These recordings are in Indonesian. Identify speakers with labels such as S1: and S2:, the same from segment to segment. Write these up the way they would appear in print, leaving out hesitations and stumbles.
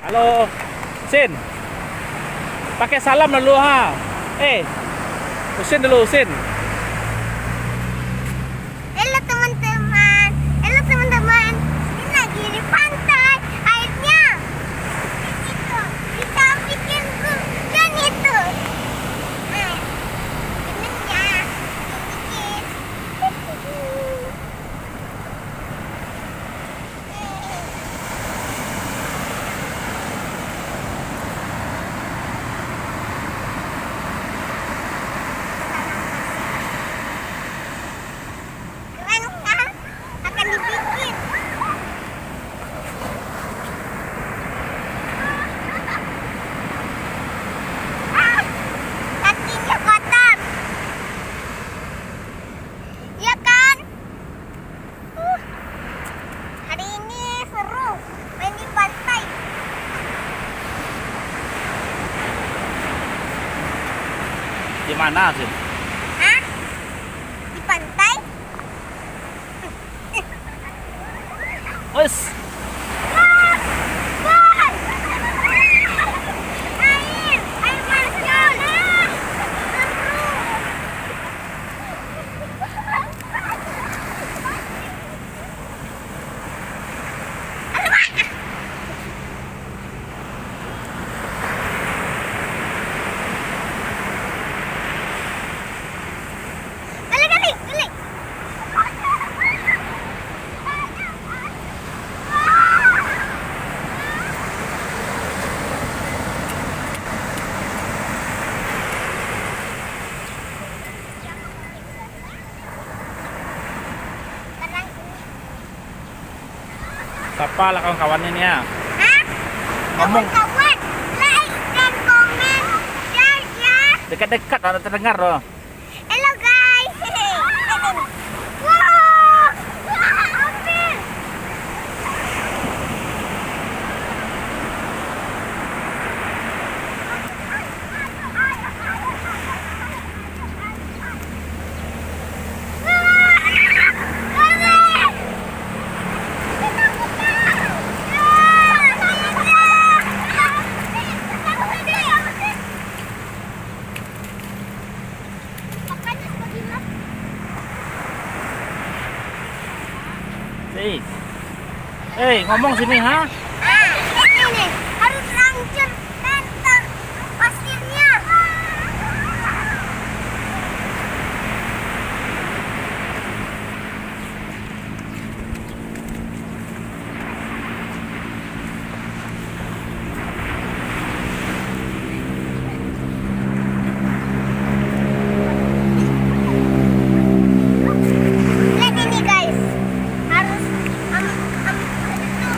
S1: Halo, Sin. Pakai salam dulu ha. Usin dulu, Usin.
S2: Halo teman-teman. Halo teman-teman. Ini lagi di pantai. Airnya itu bisa bikin hujan itu. Nah, minumnya sedikit. Keren kan? Akan dibikin. Ah, kakinya kotor. Iya kan? Hari ini seru main di pantai.
S1: Di mana, Sin?
S2: Hah? Di pantai?
S1: Wes.
S2: Wah! Wah! Air masuk. Balik.
S1: Sapa lah kawan-kawannya nih ya.
S2: Hah?
S1: Ngomong.
S2: Kawan, like dan komen share ya.
S1: Dekat-dekat ada terdengar loh.
S2: Hello guys. Wow. Hampir.
S1: Ngomong sini ha.
S2: Ini harus lancur tentang pasirnya. Lihat ini guys, harus itu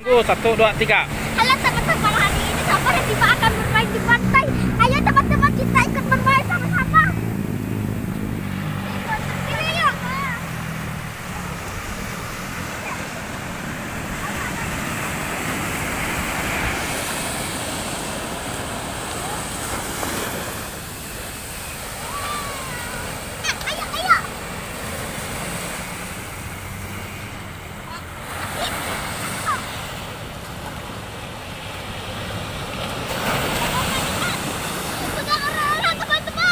S1: Tuh, 1, 2, 3.
S2: Halo teman-teman, hari ini Safa dan Diva akan bermain di pantai. Ayo teman-teman, kita ikut bermain sama-sama. Sini yuk. Ayo, ayo. Sudah keren teman-teman.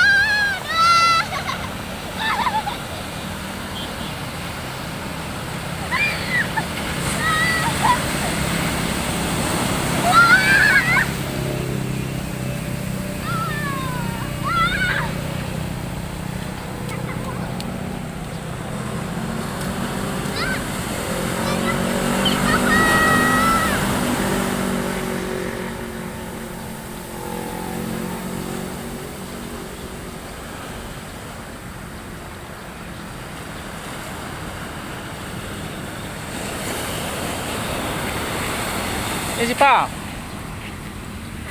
S1: Ini Sipa.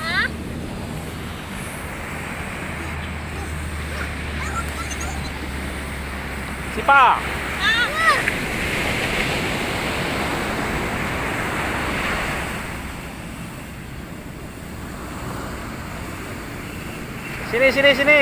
S2: Hah?
S1: Sipa. Sini, sini, sini.